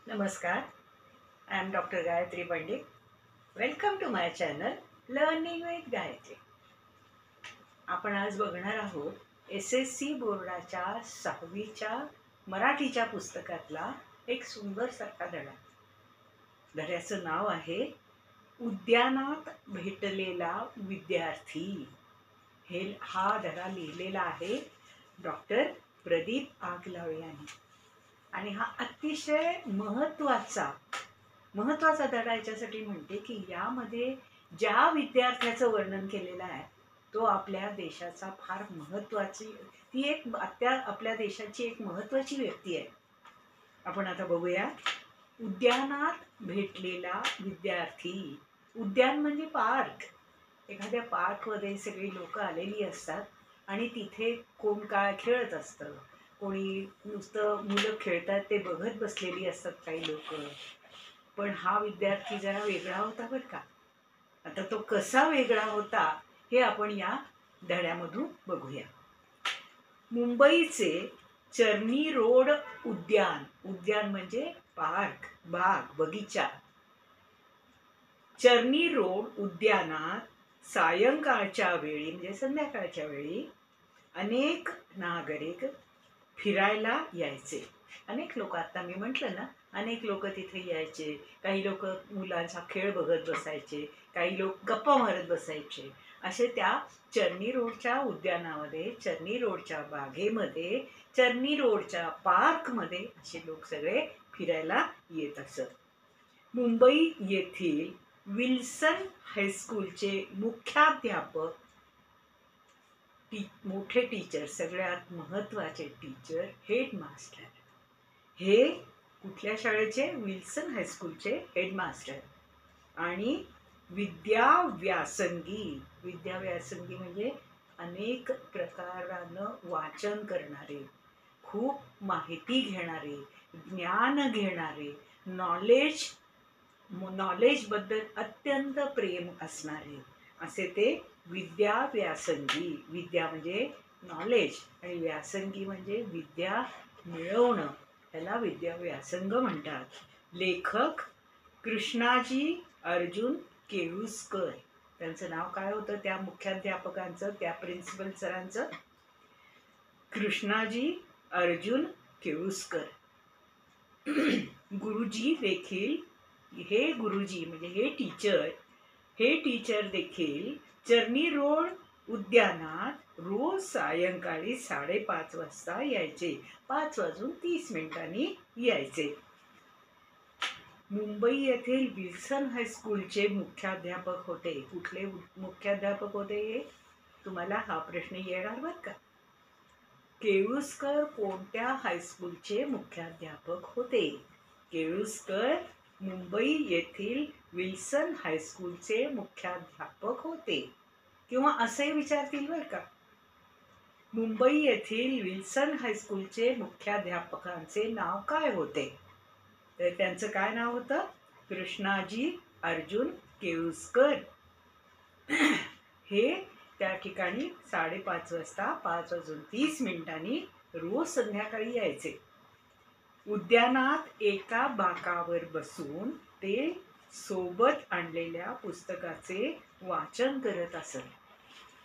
नमस्कार. I am doctor Gayatri Pandit. Welcome to my channel learning with Gayatri. आपण आज बघणार आहोत SSC बोर्डाच्या 6वीच्या मराठीच्या पुस्तकातला एक सुंदरसारखा धडा. धड्याचं नाव आहे उद्यानात भेटलेला विद्यार्थी. हा धडा लिहिलेला आहे डॉक्टर प्रदीप आगलावे यांनी. आणि हा अतिशय महत्वाचा धडा याच्यासाठी म्हणते की यामध्ये ज्या विद्यार्थ्याचं वर्णन केलेलं आहे तो आपल्या देशाचा फार महत्वाची आपल्या देशाची एक महत्वाची व्यक्ती आहे. आपण आता बघूया. उद्यानात भेटलेला विद्यार्थी. उद्यान म्हणजे पार्क. एखाद्या पार्कमध्ये सगळी लोक आलेली असतात आणि तिथे कोण काय खेळत असतं, कोणी नुसतं मुलं खेळतात ते बघत बसलेली असतात काही लोक. पण हा विद्यार्थी जरा वेगळा होता बरं का. आता तो कसा वेगळा होता हे आपण या धड्यामधून बघूया. मुंबईचे चर्नी रोड उद्यान. उद्यान म्हणजे पार्क, बाग, बगीचा. चर्नी रोड उद्यानात सायंकाळच्या वेळी म्हणजे संध्याकाळच्या वेळी अनेक नागरिक फिरायला यायचे. अनेक लोक, आता मी म्हटलं ना, अनेक लोक तिथे यायचे. काही लोक मुलांचा खेळ बघत बसायचे, काही लोक गप्पा मारत बसायचे. असे त्या चर्नी रोडच्या उद्यानामध्ये, चर्नी रोडच्या बागेमध्ये, चर्नी रोडच्या पार्कमध्ये असे लोक सगळे फिरायला येत असत. मुंबई येथील विल्सन हायस्कूलचे मुख्याध्यापक, मोठे टीचर, सगळ्यात महत्वाचे टीचर, हेडमास्टर. हे कुठल्या शाळेचे? विल्सन हायस्कूलचे हेडमास्टर. आणि विद्याव्यासंगी. विद्याव्यासंगी म्हणजे अनेक प्रकारानं वाचन करणारे, खूप माहिती घेणारे, ज्ञान घेणारे, नॉलेज बद्दल अत्यंत प्रेम असणारे असे ते विद्याव्यासंगी. विद्या म्हणजे नॉलेज आणि व्यासंगी म्हणजे विद्या मिळवणं, त्याला विद्याव्यासंग म्हणतात. लेखक कृष्णाजी अर्जुन केळुस्कर. त्यांचं नाव काय होतं त्या मुख्याध्यापकांचं, त्या प्रिन्सिपल सरांचं? कृष्णाजी अर्जुन केळुस्कर. गुरुजी देखील, हे गुरुजी म्हणजे हे टीचर देखील चर्नी रोड उद्यानात रोज सायंकाळी 5:30 वाजता यायचे. 5:30 यायचे. मुंबई येथील विल्सन हायस्कूलचे मुख्याध्यापक होते. कुठले मुख्याध्यापक होते तुम्हाला हा प्रश्न येणार बरं का. केळुस्कर कोणत्या हायस्कूलचे मुख्याध्यापक होते? केळुस्कर मुंबई येथील विल्सन हायस्कूलचे मुख्याध्यापक होते. किंवा असे विचारतील बरं का, मुंबई येथील विल्सन हायस्कूलचे मुख्याध्यापकांचे नाव काय होते? तर त्यांचं काय नाव होतं? कृष्णाजी अर्जुन केळुस्कर. हे त्या ठिकाणी 5:30 वाजता 5:30 रोज संध्याकाळी यायचे. उद्यानात एका बाकावर बसून ते सोबत आणलेल्या पुस्तकाचे वाचन करत असत.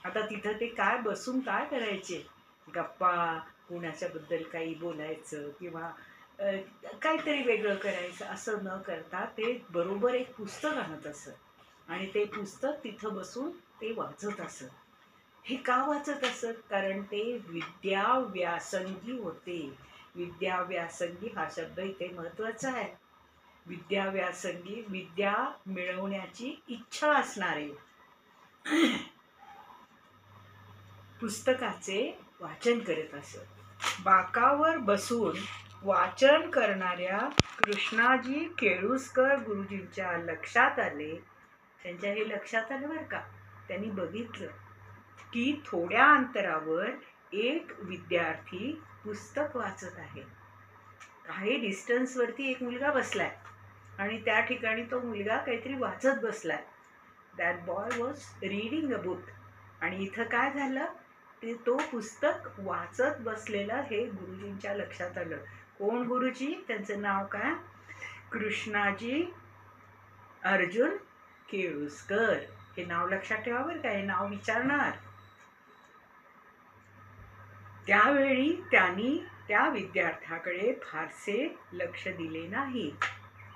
आता तिथं ते बसून काय करायचे? गप्पा, कुणाच्या बद्दल काही बोलायचं किंवा काहीतरी वेगळं करायचं असं न करता ते बरोबर एक पुस्तक आणत असत आणि ते पुस्तक तिथं बसून ते वाचत असत. हे का वाचत असत? कारण ते विद्याव्यासंगी होते. विद्याव्यासंगी हा शब्द इथे महत्वाचा आहे. विद्याव्यासंगी, विद्या मिळवण्याची इच्छा असणारे, पुस्तकाचे वाचन करत असत. बाकावर बसून वाचन करणाऱ्या कृष्णाजी केळुस्कर गुरुजींच्या लक्षात आले, त्यांच्या हे लक्षात आलं बरं का. त्यांनी बघितलं की थोड्या अंतरावर एक विद्यार्थी पुस्तक वाचत आहे. काही डिस्टन्सवरती एक मुलगा बसलाय आणि त्या ठिकाणी तो मुलगा काहीतरी वाचत बसलाय. That boy was reading a book. आणि इथं काय झालं, ते तो पुस्तक वाचत बसलेला हे गुरुजींच्या लक्षात आलं. कोण गुरुजी? त्यांचं नाव काय? कृष्णाजी अर्जुन केळुसकर. हे नाव लक्षात ठेवा बरं का, हे नाव विचारणार. त्यावेळी त्यांनी त्या विद्यार्थ्याकडे फारसे लक्ष दिले नाही.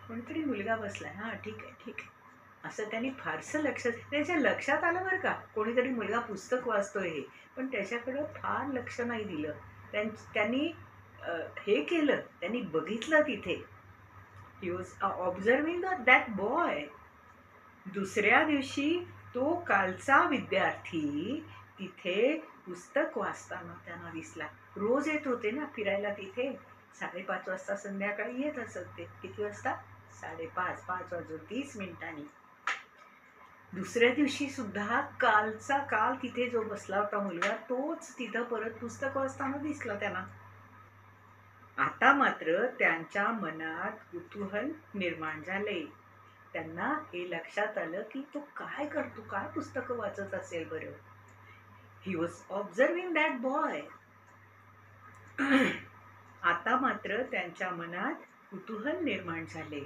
कोणतरी मुलगा बसलाय, हा ठीक आहे ठीक आहे असं त्यांनी फारसं लक्ष, त्याच्या लक्षात आलं बरं का कोणीतरी मुलगा पुस्तक वाचतोय हे, पण त्याच्याकडं फार लक्ष नाही दिलं. त्यांनी हे केलं, त्यांनी बघितलं तिथे. ही वॉज ऑब्झर्विंग दॅट बॉय. दुसऱ्या दिवशी तो कालचा विद्यार्थी तिथे पुस्तक वाचताना त्यांना दिसला. रोज येत होते ना फिरायला तिथे, 5:30 वाजता संध्याकाळी येत असत ते. किती वाजता? 5:30, 5:30. दुसऱ्या दिवशी सुद्धा काल तिथे जो बसला होता मुलगा, तोच तिथं परत पुस्तक वाचताना दिसला त्यांना. आता मात्र त्यांच्या मनात कुतूहल निर्माण झाले. त्यांना हे लक्षात आलं की तो काय करतो, काय पुस्तकं वाचत असेल बरं. ही वॉज ऑब्झर्विंग दॅट बॉय. आता मात्र त्यांच्या मनात कुतूहल निर्माण झाले.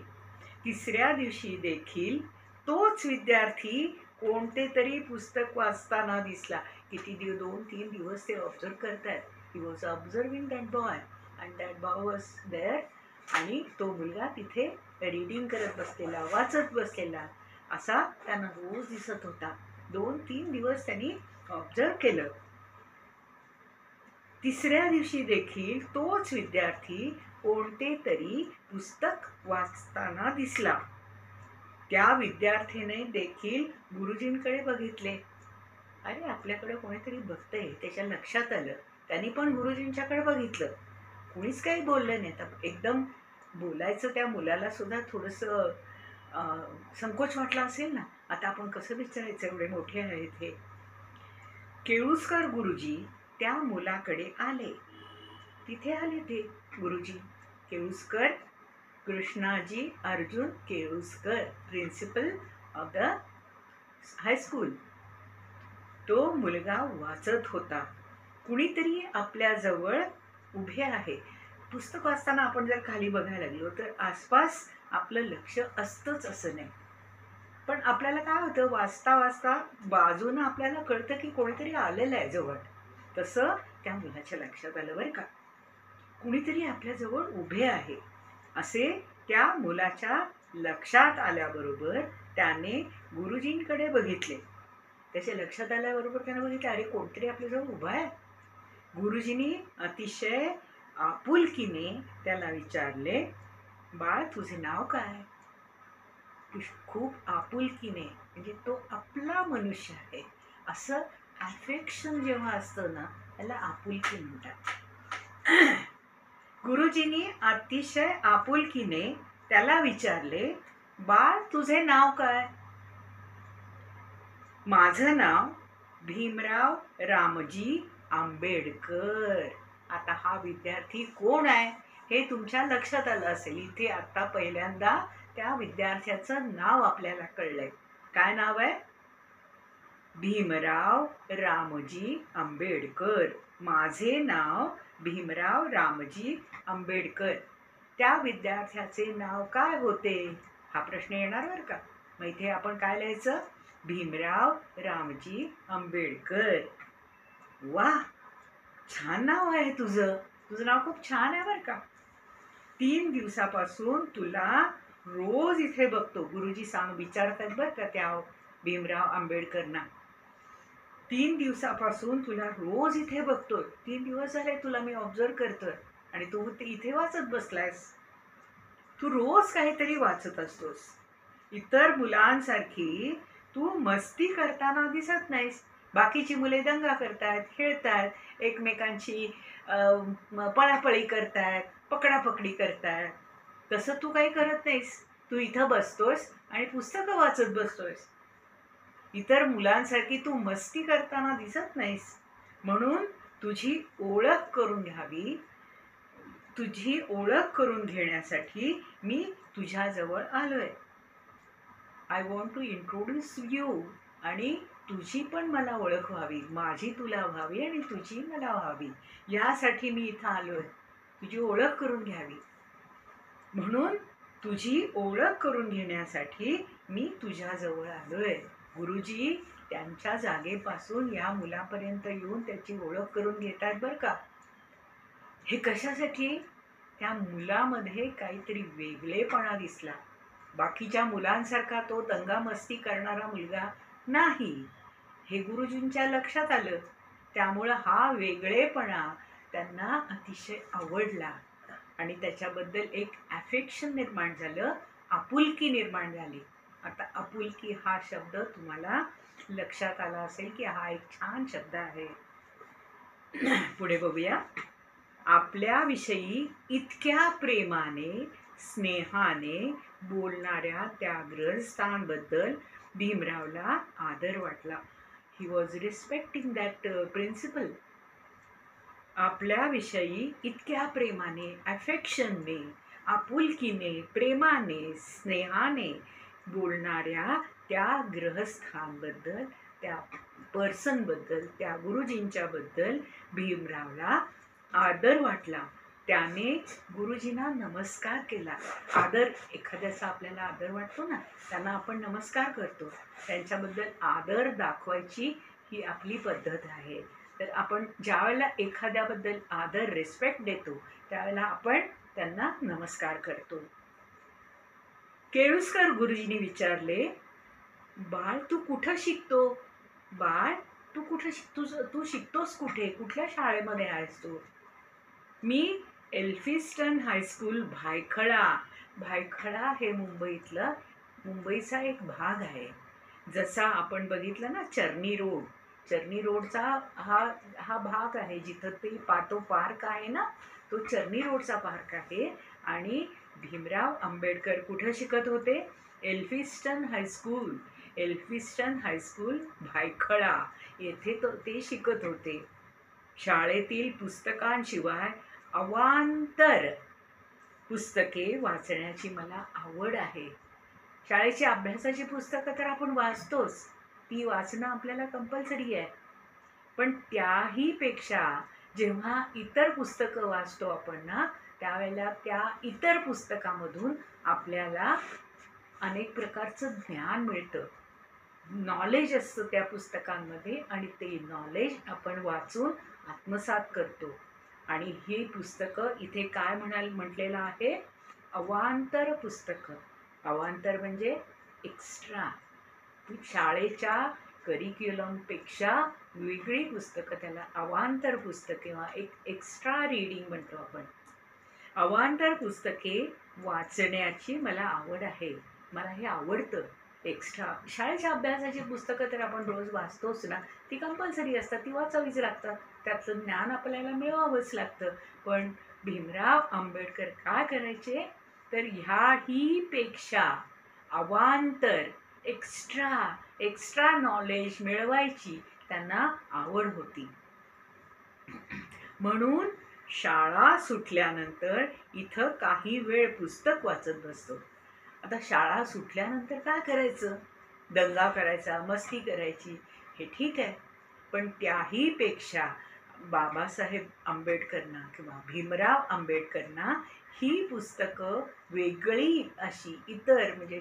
तिसऱ्या दिवशी देखील तोच विद्यार्थी कोणते तरी पुस्तक वाचताना दिसला. किती 2-3 दिवस ते ऑब्झर्व करतात. He was observing that boy and that boy was there. आणि तो मुलगा तिथे रीडिंग करत बसलेला, वाचत बसलेला असा त्यांना रोज दिसत होता. 2-3 दिवस त्यांनी ऑब्झर्व केलं. तिसऱ्या दिवशी देखील तोच विद्यार्थी कोणते तरी पुस्तक वाचताना दिसला. त्या विद्यार्थीने देखील गुरुजींकडे बघितले. अरे आपल्याकडे कोणीतरी बघतंय, त्याच्या लक्षात आलं. त्यांनी पण गुरुजींच्याकडे बघितलं. कुणीच काही बोललं नाही. तर एकदम बोलायचं त्या मुलाला सुद्धा थोडंसं संकोच वाटला असेल ना. आता आपण कसं विचारायचं, एवढे मोठे आहेत हे. केळुसकर गुरुजी त्या मुलाकडे आले. तिथे आले ते गुरुजी. Keluskar, Krishnaji Arjun Keluskar, principal of the high school. तो मुलगा वाचत होता. कुणीतरी आपल्या जवळ उभे आहे. पुस्तक वाचताना आपण जर खाली बघायला लागलो तर आसपास आपलं लक्ष असतंच असं नाही. पण आपल्याला काय होतं, वाचता वाचता बाजूनं आपल्याला कळतं की कोणीतरी आलेलं आहे जवळ. तसं त्या मुलाच्या लक्षात आलं बरं का, कुणीतरी आपल्याजवळ उभे आहे असे त्या मुलाच्या लक्षात आल्याबरोबर त्याने गुरुजींकडे बघितले. त्याच्या लक्षात आल्याबरोबर त्याने बघितलं, अरे कोणतरी आपल्याजवळ उभा आहे. गुरुजींनी अतिशय आपुलकीने त्याला विचारले, बाळ तुझे नाव काय? खूप आपुलकीने, म्हणजे तो आपला मनुष्य आहे असं अफेक्शन जेव्हा असतं ना, त्याला आपुलकी म्हणतात. गुरुजींनी अतिशय आपुलकीने त्याला विचारले, बाळ तुझे नाव काय? माझं नाव भीमराव रामजी आंबेडकर. आता हा विद्यार्थी कोण आहे हे तुमच्या लक्षात आलं असेल. इथे आता पहिल्यांदा त्या विद्यार्थ्याचं नाव आपल्याला कळलंय. काय नाव आहे? भीमराव रामजी आंबेडकर. माझे नाव भीमराव रामजी आंबेडकर. त्या विद्यार्थ्याचे नाव काय होते हा प्रश्न येणार बरं का. मग इथे आपण काय लिहायचं? भीमराव रामजी आंबेडकर. वा, छान नाव आहे तुझं. तुझं नाव खूप छान आहे बरं का. 3 दिवसापासून तुला रोज इथे बघतो. गुरुजी विचारतात बरं का त्या भीमराव आंबेडकरना. 3 दिवसापासून तुला रोज इथे बघतोय. 3 दिवस झाले तुला मी ऑब्झर्व करतोय आणि तू इथे वाचत बसलायस. तू रोज काहीतरी वाचत असतोस. इतर मुलांसारखी तू मस्ती करताना दिसत नाहीस. बाकीची मुले दंगा करतायत, खेळतायत, एकमेकांची पळापळी करतायत, पकडापकडी करतायत. तसं तू काही करत नाहीस. तू इथं बसतोस आणि पुस्तकं वाचत बसतोयस. इतर मुलांसारखी तू मस्ती करताना दिसत नाहीस. म्हणून तुझी ओळख करून घ्यावी, तुझी ओळख करून घेण्यासाठी मी तुझ्याजवळ आलोय. I want to introduce you. आणि तुझी पण मला ओळख व्हावी, माझी तुला व्हावी आणि तुझी मला व्हावी, यासाठी मी इथं आलोय. तुझी ओळख करून घ्यावी. म्हणून तुझी ओळख करून घेण्यासाठी मी तुझ्याजवळ आलोय. गुरुजी त्यांच्या जागेपासून या मुलापर्यंत येऊन त्याची ओळख करून घेतात बरं का. हे कशासाठी? त्या मुलामध्ये काहीतरी वेगळेपणा दिसला. बाकीच्या मुलांसारखा तो दंगा मस्ती करणारा मुलगा नाही, हे गुरुजींच्या लक्षात आलं. त्यामुळं हा वेगळेपणा त्यांना अतिशय आवडला आणि त्याच्याबद्दल एक अफेक्शन निर्माण झालं, आपुलकी निर्माण झाली. आता आपुलकी हा शब्द तुम्हाला लक्षात आला असेल की हा एक छान शब्द आहे. पुढे बघूया. आपल्याविषयी इतक्या प्रेमाने स्नेहाने बोलणाऱ्या त्या गृहस्थांबद्दल भीमरावला आदर वाटला. He was respecting that principal. आपल्याविषयी इतक्या प्रेमाने, अफेक्शनने, आपुलकीने, प्रेमाने, स्नेहाने बोलणाऱ्या त्या गृहस्थांबद्दल, त्या पर्सनबद्दल, त्या गुरुजींच्याबद्दल भीमरावला आदर वाटला. त्याने गुरुजींना नमस्कार केला. आदर, एखाद्याचा आपल्याला आदर वाटतो ना, त्यांना आपण नमस्कार करतो. त्यांच्याबद्दल आदर दाखवायची ही आपली पद्धत आहे. तर आपण ज्या वेळेला एखाद्याबद्दल आदर, रिस्पेक्ट देतो, त्यावेळेला आपण त्यांना नमस्कार करतो. केळुस्कर गुरुजींनी विचारले, बाळ तू कुठं शिकतो? बाळ तू कुठं तू शिकतोस कुठे? कुठल्या शाळेमध्ये आहेस तू? मी एल्फिस्टन हायस्कूल भायखळा. भायखळा हे मुंबईचा एक भाग आहे. जसा आपण बघितलं ना चर्नी रोड, चर्नी रोडचा हा भाग आहे जिथं ते तो पार्क आहे ना, तो चर्नी रोडचा पार्क आहे. आणि भीमराव आंबेडकर कुठं शिकत होते? Elphinstone high school. Elphinstone high school Byculla येथे ते शिकत होते. शाळेतील पुस्तकांशिवाय अवांतर पुस्तके वाचण्याची मला आवड आहे. शाळेची अभ्यासाची पुस्तकं तर आपण वाचतोच, ती वाचणं आपल्याला कंपल्सरी आहे. पण त्याही पेक्षा जेव्हा इतर पुस्तकं वाचतो आपण ना, त्यावेळेला त्या इतर पुस्तकामधून आपल्याला अनेक प्रकारचं ज्ञान मिळतं, नॉलेज असतं त्या पुस्तकांमध्ये, आणि ते नॉलेज आपण वाचून आत्मसात करतो. आणि ही पुस्तकं इथे काय म्हटलेलं आहे? अवांतर पुस्तकं. अवांतर म्हणजे एक्स्ट्रा, शाळेच्या करिक्युलमपेक्षा वेगळी पुस्तकं, त्याला अवांतर पुस्तक किंवा एक एक्स्ट्रा रीडिंग म्हणतो आपण. अवांतर पुस्तके वाचण्याची मला आवड आहे. मला हे आवडतं. एक्स्ट्रा शाळेच्या अभ्यासाची पुस्तकं तर आपण रोज वाचतोच ना, ती कंपल्सरी असतात, ती वाचावीच लागतात, त्यातलं ज्ञान आपल्याला मिळवावंच लागतं. पण भीमराव आंबेडकर काय करायचे तर ह्याही पेक्षा अवांतर, एक्स्ट्रा नॉलेज मिळवायची त्यांना आवड होती. म्हणून शाळा सुटल्यानंतर इथं काही वेळ पुस्तक वाचत बसतो. आता शाळा सुटल्यानंतर काय करायचं? दंगा करायचा, मस्ती करायची, हे ठीक आहे. पण त्याही पेक्षा बाबासाहेब आंबेडकरांना किंवा भीमराव आंबेडकरांना ही पुस्तकं वेगळी अशी इतर म्हणजे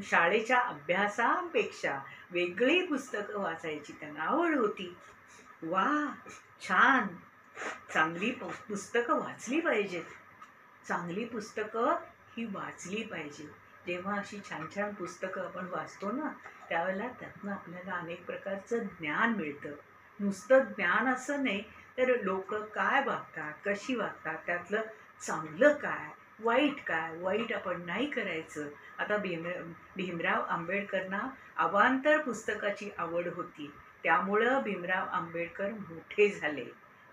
शाळेच्या अभ्यासापेक्षा वेगळी पुस्तकं वाचायची त्यांना आवड होती. वा, छान. चांगली पुस्तकं वाचली पाहिजेत. चांगली पुस्तकं ही वाचली पाहिजे. जेव्हा अशी छान छान पुस्तकं आपण वाचतो ना, त्यावेळेला त्यातनं आपल्याला अनेक प्रकारचं ज्ञान मिळतं. नुसतं ज्ञान असं नाही, तर लोक काय वागतात, कशी वागतात, त्यातलं चांगलं काय, वाईट काय, वाईट आपण नाही करायचं. आता भीमराव आंबेडकरांना अवांतर पुस्तकाची आवड होती. त्यामुळं भीमराव आंबेडकर मोठे झाले.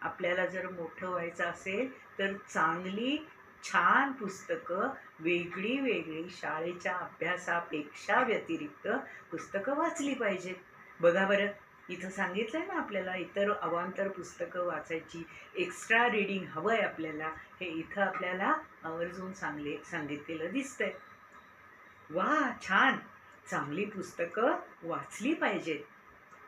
आपल्याला जर मोठं व्हायचं असेल तर चांगली छान पुस्तकं, वेगळी शाळेच्या अभ्यासापेक्षा व्यतिरिक्त पुस्तकं वाचली पाहिजेत. बघा बरं, इथं सांगितलंय ना आपल्याला इतर अवांतर पुस्तकं वाचायची, एक्स्ट्रा रीडिंग हवंय आपल्याला, हे इथं आपल्याला आवर्जून सांगितलेलं दिसतंय. वा, छान. चांगली पुस्तकं वाचली पाहिजेत,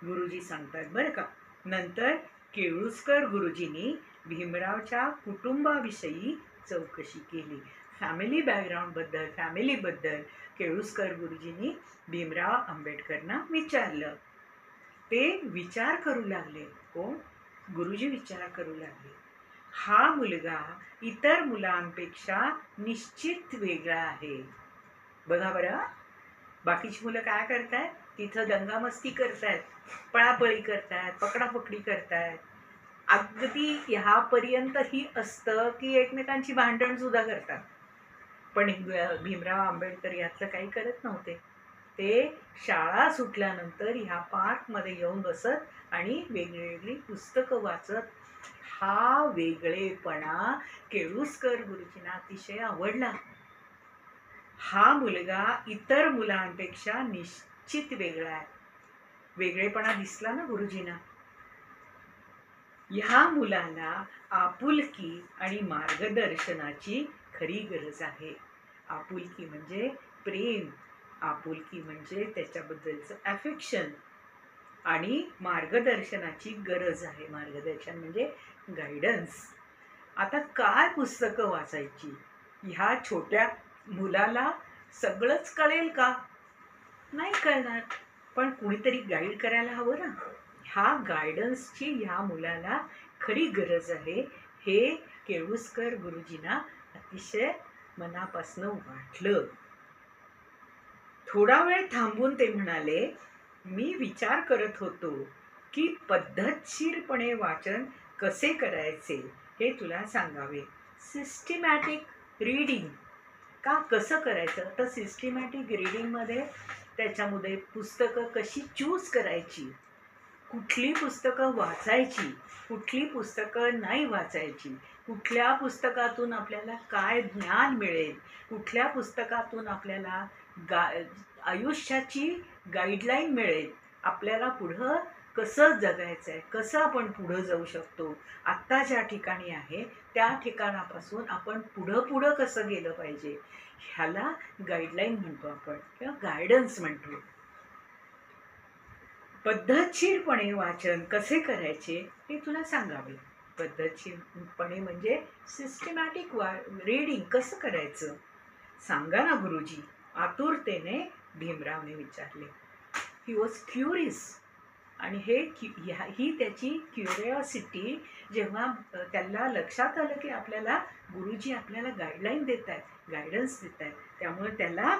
गुरुजी सांगतात बरं का. नंतर केळुस्कर गुरुजींनी भीमरावच्या कुटुंबाविषयी चौकशी केली. फॅमिली बॅकग्राऊंडबद्दल, फॅमिलीबद्दल केळुस्कर गुरुजींनी भीमराव आंबेडकरांना विचारलं. ते विचार करू लागले. कोण? गुरुजी विचार करू लागले. हा मुलगा इतर मुलांपेक्षा निश्चित वेगळा आहे. बघा बरं, बाकीची मुलं काय करतायत? तिथं दंगामस्ती करतायत, पळापळी करतायत, पकडापकडी करतायत. अगदी ह्यापर्यंत ही असतं की एकमेकांची भांडण सुद्धा करतात. पण भीमराव आंबेडकर यातलं काही करत नव्हते. ते शाळा सुटल्यानंतर ह्या पार्कमध्ये येऊन बसत आणि वेगवेगळी पुस्तकं वाचत. हा वेगळेपणा केळुस्कर गुरुजींना अतिशय आवडला. हा मुलगा इतर मुलांपेक्षा निश्चित वेगळा आहे. वेगळेपणा दिसला ना गुरुजींना. ह्या मुलाला आपुलकी आणि मार्गदर्शनाची खरी गरज आहे. आपुलकी म्हणजे प्रेम, आपुलकी म्हणजे त्याच्याबद्दलचं अफेक्शन, आणि मार्गदर्शनाची गरज आहे. मार्गदर्शन म्हणजे गायडन्स. आता काय पुस्तकं वाचायची? ह्या छोट्या मुलाला सगळंच कळेल का? नाही कळणार. पण कुणीतरी गाईड करायला हवं ना. ह्या गायडन्सची ह्या मुलाला खरी गरज आहे, हे केळुस्कर गुरुजींना अतिशय मनापासून वाटलं. थोडा वेळ थांबून ते म्हणाले, मी विचार करत होतो की पद्धतशीरपणे वाचन कसे करायचे हे तुला सांगावे. सिस्टमॅटिक रीडिंग का कसं करायचं? तर सिस्टमॅटिक रीडिंगमध्ये त्याच्यामध्ये पुस्तकं कशी चूज करायची, कुठली पुस्तकं वाचायची, कुठली पुस्तकं नाही वाचायची, कुठल्या पुस्तकातून आपल्याला काय ज्ञान मिळेल, कुठल्या पुस्तकातून आपल्याला आयुष्याची गाईडलाईन मिळेल, आपल्याला पुढं कसं जगायचं आहे, कसं आपण पुढं जाऊ शकतो, आत्ता ज्या ठिकाणी आहे त्या ठिकाणापासून आपण पुढं कसं गेलं पाहिजे, ह्याला गाईडलाईन म्हणतो आपण किंवा गायडन्स म्हणतो. पद्धतशीरपणे वाचन कसे करायचे हे तुला सांगावे. पद्धतशीरपणे म्हणजे सिस्टमॅटिक रीडिंग कसं करायचं सांगा ना गुरुजी, आतुरतेने भीमरावने विचारले. He was curious. आणि ही त्याची क्युरिओसिटी जेव्हा त्याला लक्षात आलं की आपल्याला गुरुजी आपल्याला गाईडलाईन देत आहेत, गायडन्स देत आहेत, त्यामुळे त्याला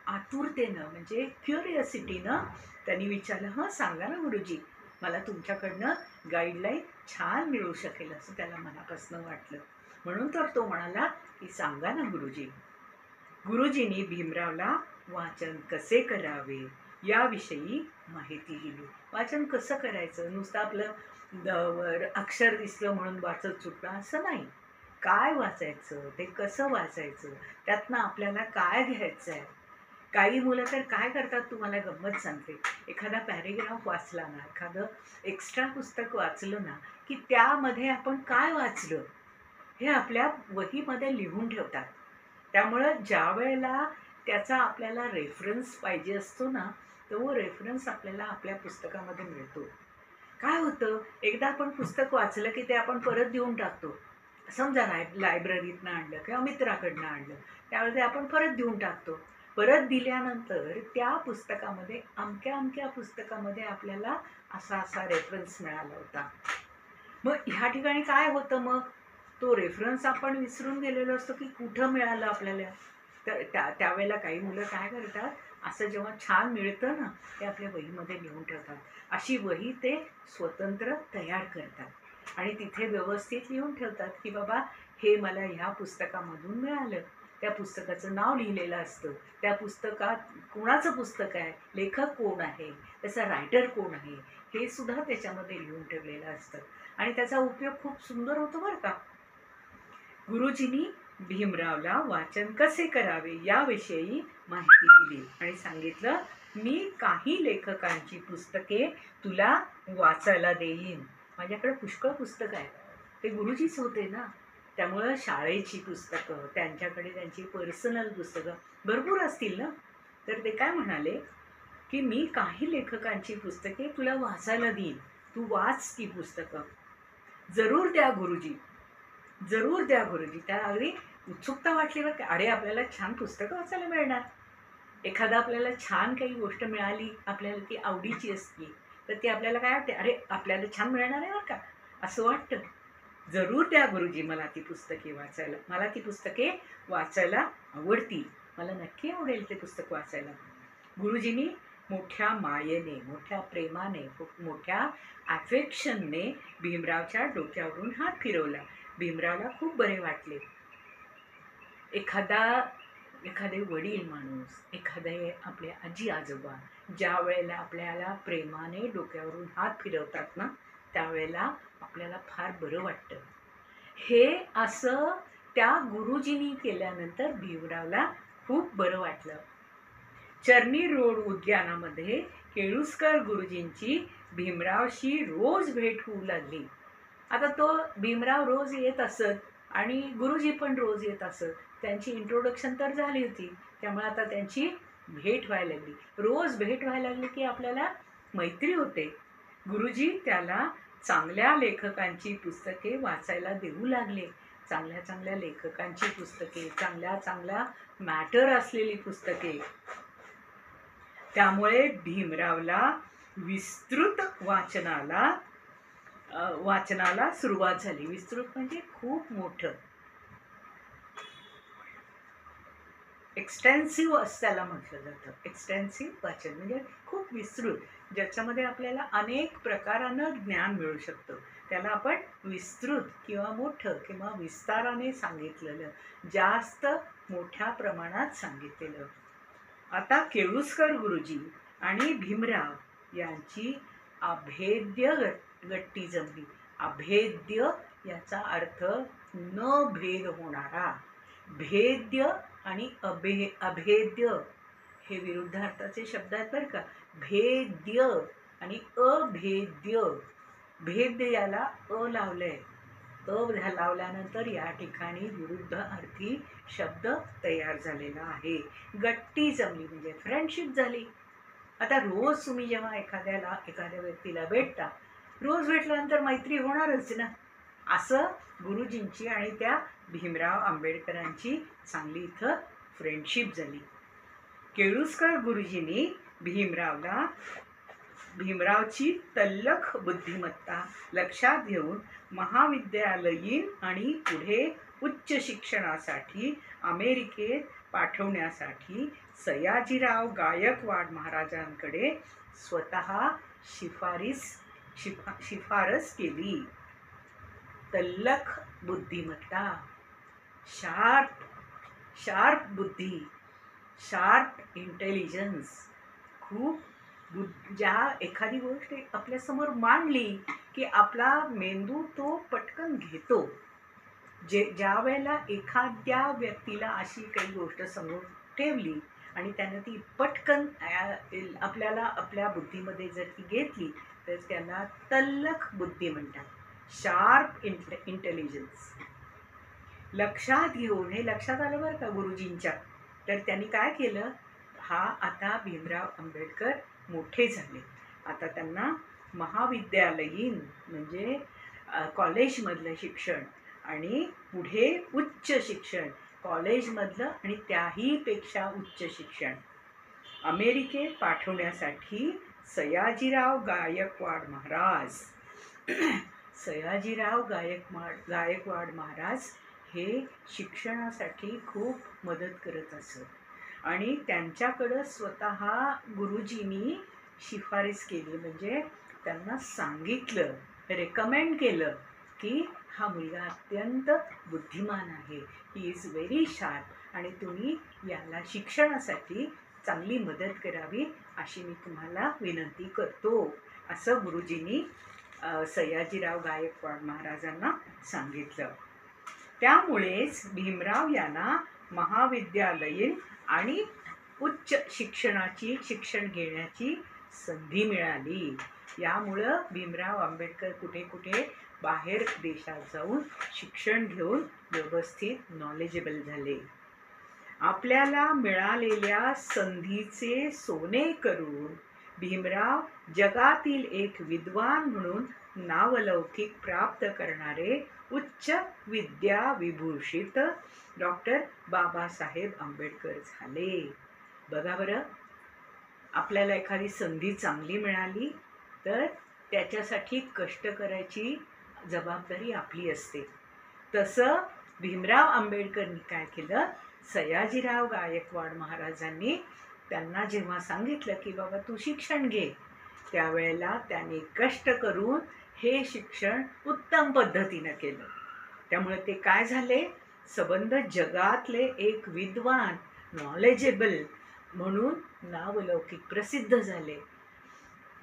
आतुरतेनं म्हणजे क्युरिओसिटीनं त्यांनी विचारलं, हां सांगा ना गुरुजी, मला तुमच्याकडनं गाईडलाईन छान मिळू शकेल असं त्याला मनापासून वाटलं. म्हणून तर तो म्हणाला की सांगा ना गुरुजी. गुरुजींनी भीमरावला वाचन कसे करावे याविषयी माहिती दिली. वाचन कसं करायचं? नुसतं आपलं अक्षर दिसलं म्हणून वाचत सुटलं असं नाही. काय वाचायचं, ते कसं वाचायचं, त्यातनं आपल्याला काय घ्यायचं आहे. काही मुलं तर काय करतात तुम्हाला गंमत सांगते, एखादा पॅरेग्राफ वाचला ना, एखादं एक्स्ट्रा पुस्तक वाचलं ना की त्यामध्ये आपण काय वाचलं हे आपल्या वहीमध्ये लिहून ठेवतात. त्यामुळं ज्या वेळेला त्याचा आपल्याला रेफरन्स पाहिजे असतो ना, तो रेफरन्स आपल्याला आपल्या पुस्तकामध्ये मिळतो. काय होतं, एकदा आपण पुस्तक वाचलं की ते आपण परत देऊन टाकतो. समजा लायब्ररीतनं आणलं किंवा मित्राकडनं आणलं, त्यावेळेस ते आपण परत देऊन टाकतो. परत दिल्यानंतर त्या पुस्तकामध्ये अमक्या पुस्तकामध्ये आपल्याला असा रेफरन्स मिळाला होता. मग ह्या ठिकाणी काय होतं, मग तो रेफरन्स आपण विसरून गेलेलो असतो की कुठं मिळालं आपल्याला. तर त्यावेळेला काही मुलं काय करतात, असं जेव्हा छान मिळतं ना ते आपल्या वहीमध्ये लिहून ठेवतात. अशी वही ते स्वतंत्र तयार करतात आणि तिथे व्यवस्थित लिहून ठेवतात की बाबा हे मला ह्या पुस्तकामधून मिळालं. त्या पुस्तकाचं नाव लिहिलेलं असतं, त्या पुस्तकात कोणाचं पुस्तक आहे, लेखक कोण आहे, त्याचा रायटर कोण आहे, हे सुद्धा त्याच्यामध्ये लिहून ठेवलेलं असतं आणि त्याचा उपयोग खूप सुंदर होतो बरं का. गुरुजींनी भीमरावला वाचन कसे करावे याविषयी माहिती दिली आणि सांगितलं, मी काही लेखकांची पुस्तके तुला वाचायला देईन. माझ्याकडे पुष्कळ पुस्तकं आहेत. ते गुरुजीच होते ना, त्यामुळं शाळेची पुस्तकं, त्यांच्याकडे त्यांची पर्सनल पुस्तकं भरपूर असतील ना. तर ते काय म्हणाले की मी काही लेखकांची पुस्तके तुला वाचायला देईन, तू वाच ती पुस्तकं. जरूर द्या गुरुजी, जरूर द्या गुरुजी. त्या अगदी उत्सुकता वाटली बरं का. अरे आपल्याला छान पुस्तकं वाचायला मिळणार. एखादा आपल्याला छान काही गोष्ट मिळाली, आपल्याला ती आवडीची असली, तर ती आपल्याला काय वाटते, अरे आपल्याला छान मिळणार आहे बरं का, असं वाटतं. जरूर द्या गुरुजी मला ती पुस्तके वाचायला. मला ती पुस्तके वाचायला आवडतील. मला नक्की आवडेल ते पुस्तक वाचायला. गुरुजींनी मोठ्या मायेने, मोठ्या प्रेमाने, खूप मोठ्या अफेक्शनने भीमरावच्या डोक्यावरून हात फिरवला. भीमरावला खूप बरे वाटले. एखादे वडील माणूस, एखादे आपले आजी आजोबा ज्या वेळेला आपल्याला प्रेमाने डोक्यावरून हात फिरवतात ना, त्यावेळेला आपल्याला फार बरं वाटतं. हे असं त्या गुरुजींनी केल्यानंतर भीमरावला खूप बरं वाटलं. चर्नी रोड उद्यानामध्ये केळुस्कर गुरुजींची भीमरावशी रोज भेट होऊ लागली. आता तो भीमराव रोज येत असत आणि गुरुजी पण रोज येत असत. त्यांची इंट्रोडक्शन तर झाली होती, त्यामुळे आता त्यांची भेट व्हायला लागली. रोज भेट व्हायला लागली की आपल्याला मैत्री होते. गुरुजी त्याला चांगल्या लेखकांची पुस्तके वाचायला देऊ लागले. चांगल्या चांगल्या लेखकांची पुस्तके, चांगल्या चांगल्या मॅटर असलेली पुस्तके. त्यामुळे भीमरावला विस्तृत वाचनाला सुरुवात झाली. विस्तृत म्हणजे खूप मोठं, एक्सटेन्सिव्ह असं त्याला म्हटलं जातं. एक्सटेन्सिव्ह वाचन म्हणजे खूप विस्तृत, ज्याच्यामध्ये आपल्याला अनेक प्रकारानं ज्ञान मिळू शकतं. त्याला आपण विस्तृत किंवा मोठं किंवा विस्ताराने सांगितलेलं, जास्त मोठ्या प्रमाणात सांगितलेलं. आता केळुस्कर गुरुजी आणि भीमराव यांची अभेद्य गट्टी जमली. अभेद्य याचा अर्थ न भेद होणारा. भेद्य आणि अभेद्य हे विरुद्धार्थाचे शब्द आहेत बरं का. भेद्य आणि अभेद्य. भेद्य याला अ लावलंय. लावल्यानंतर या ठिकाणी विरुद्ध अर्थी शब्द तयार झालेला आहे. गट्टी जमली म्हणजे फ्रेंडशिप झाली. आता रोज तुम्ही जेव्हा एखाद्या व्यक्तीला भेटता, रोज भेटल्यानंतर मैत्री होणारच ना. असं गुरुजींची आणि त्या भीमराव आंबेडकरांची चांगली इथं फ्रेंडशिप झाली. केळुस्कर गुरुजींनी भीमरावची तल्लख बुद्धिमत्ता लक्षात घेऊन महाविद्यालयीन आणि पुढे उच्च शिक्षणासाठी अमेरिकेत पाठवण्यासाठी सयाजीराव गायकवाड महाराजांकडे स्वतः शिफारस केली. तल्लख बुद्धिमत्ता, शार्प बुद्धी, शार्प इंटेलिजन्स. खूप ज्या एखादी गोष्ट आपल्यासमोर मांडली की आपला मेंदू तो पटकन घेतो. ज्या वेळेला एखाद्या व्यक्तीला अशी काही गोष्ट समोर ठेवली आणि त्यानं ती पटकन आपल्याला आपल्या बुद्धीमध्ये जर ती घेतली, तर त्याला तल्लख बुद्धी म्हणतात. Sharp intelligence. लक्षात घेऊन, हे लक्षात आलं बरं का गुरुजींच्या. तर त्यांनी काय केलं, आता भीमराव आंबेडकर मोठे झाले. आता त्यांना महाविद्यालयीन म्हणजे कॉलेजमधलं शिक्षण आणि पुढे उच्च शिक्षण, कॉलेजमधलं आणि त्याही पेक्षा उच्च शिक्षण अमेरिकेत पाठवण्यासाठी सयाजीराव गायकवाड महाराज हे शिक्षणासाठी खूप मदत करत असत. आणि त्यांच्याकडं स्वतः गुरुजींनी शिफारस केली, म्हणजे त्यांना सांगितलं, रेकमेंड केलं की हा मुलगा अत्यंत बुद्धिमान आहे, ही इज व्हेरी शार्प, आणि तुम्ही याला शिक्षणासाठी चांगली मदत करावी अशी मी तुम्हाला विनंती करतो, असं गुरुजींनी सयाजीराव गायकवाड महाराजांना सांगितलं. त्यामुळेच भीमराव यांना महाविद्यालयीन आणि उच्च शिक्षण घेण्याची संधी मिळाली. यामुळं भीमराव आंबेडकर कुठे कुठे बाहेर देशात जाऊन शिक्षण घेऊन व्यवस्थित नॉलेजेबल झाले. आपल्याला मिळालेल्या संधीचे सोने करून भीमराव जगातील एक विद्वान म्हणून नावलौकिक प्राप्त करणारे उच्च विद्या विभूषित डॉक्टर बाबासाहेब आंबेडकर झाले. बघा बरं, आपल्याला एखादी संधी चांगली मिळाली तर त्याच्यासाठी कष्ट करायची जबाबदारी आपली असते. तसं भीमराव आंबेडकरनी काय केलं, सयाजीराव गायकवाड महाराजांनी त्यांना जेव्हा सांगितलं की बाबा तू शिक्षण घे, त्यावेळेला त्यांनी कष्ट करून हे शिक्षण उत्तम पद्धतीनं केलं. त्यामुळे ते काय झाले, संबंध जगातले एक विद्वान, नॉलेजेबल म्हणून नावलौकिक प्रसिद्ध झाले.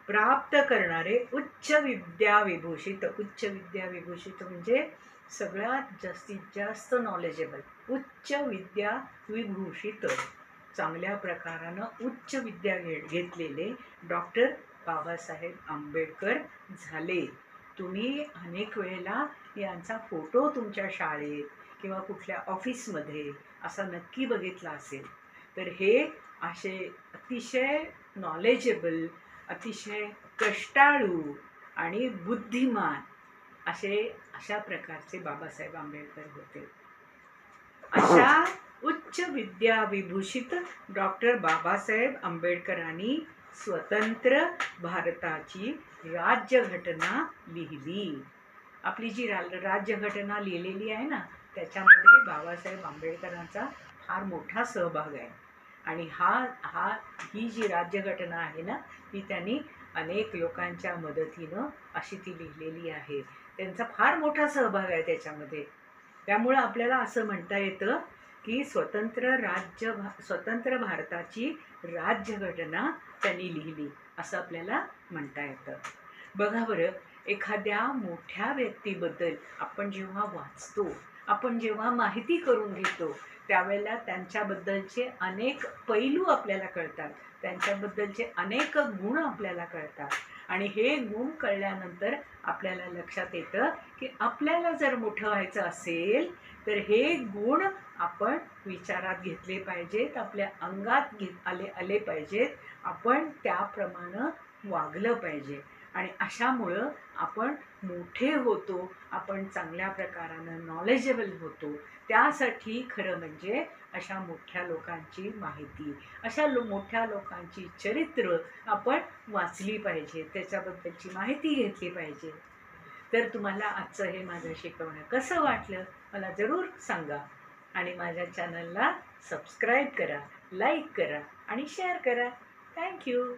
प्राप्त करणारे उच्च विद्या विभूषित. उच्च विद्या विभूषित म्हणजे सगळ्यात जास्तीत जास्त नॉलेजेबल, उच्च विद्या विभूषित, चांगल्या प्रकारानं उच्च विद्या घेतलेले डॉक्टर बाबासाहेब आंबेडकर झाले. तुम्ही अनेक वेळेला यांचा फोटो तुमच्या शाळेत किंवा कुठल्या ऑफिसमध्ये असा नक्की बघितला असेल. तर हे असे अतिशय नॉलेजेबल, अतिशय कष्टाळू आणि बुद्धिमान अशा प्रकारचे बाबासाहेब आंबेडकर होते. अशा उच्च विद्या विभूषित डॉक्टर बाबासाहेब आंबेडकरांनी स्वतंत्र भारताची राज्यघटना लिहिली. आपली जी राज्यघटना लिहिलेली आहे ना, त्याच्यामध्ये बाबासाहेब आंबेडकरांचा फार मोठा सहभाग आहे. आणि ही जी राज्यघटना आहे ना, ती त्यांनी अनेक लोकांच्या मदतीनं अशी ती लिहिलेली आहे. त्यांचा फार मोठा सहभाग आहे त्याच्यामध्ये. त्यामुळं आपल्याला असं म्हणता येतं की स्वतंत्र भारताची राज्यघटना त्यांनी लिहिली असं आपल्याला म्हणता येतं. बघा बरं, एखाद्या मोठ्या व्यक्तीबद्दल आपण जेव्हा वाचतो, आपण जेव्हा माहिती करून घेतो, त्यावेळेला त्यांच्याबद्दलचे अनेक पैलू आपल्याला कळतात, त्यांच्याबद्दलचे अनेक गुण आपल्याला कळतात. आणि हे गुण कळल्यानंतर आपल्याला लक्षात येतं की आपल्याला जर मोठं व्हायचं असेल तर हे गुण आपण विचारात घेतले पाहिजेत, आपल्या अंगात आले पाहिजेत, आपण त्याप्रमाणे वागलं पाहिजे. आणि अशामुळं आपण मोठे होतो, आपण चांगल्या प्रकारानं नॉलेजेबल होतो. त्यासाठी खरं म्हणजे अशा मोठ्या लोकांची माहिती, अशा मोठ्या लोकांची चरित्र आपण वाचली पाहिजे, त्याच्याबद्दलची माहिती घेतली पाहिजे. तर तुम्हाला आजचं हे माझं शिकवणं कसं वाटलं मला जरूर सांगा. आणि माझ्या चॅनलला सबस्क्राईब करा, लाईक करा आणि शेअर करा. थँक्यू.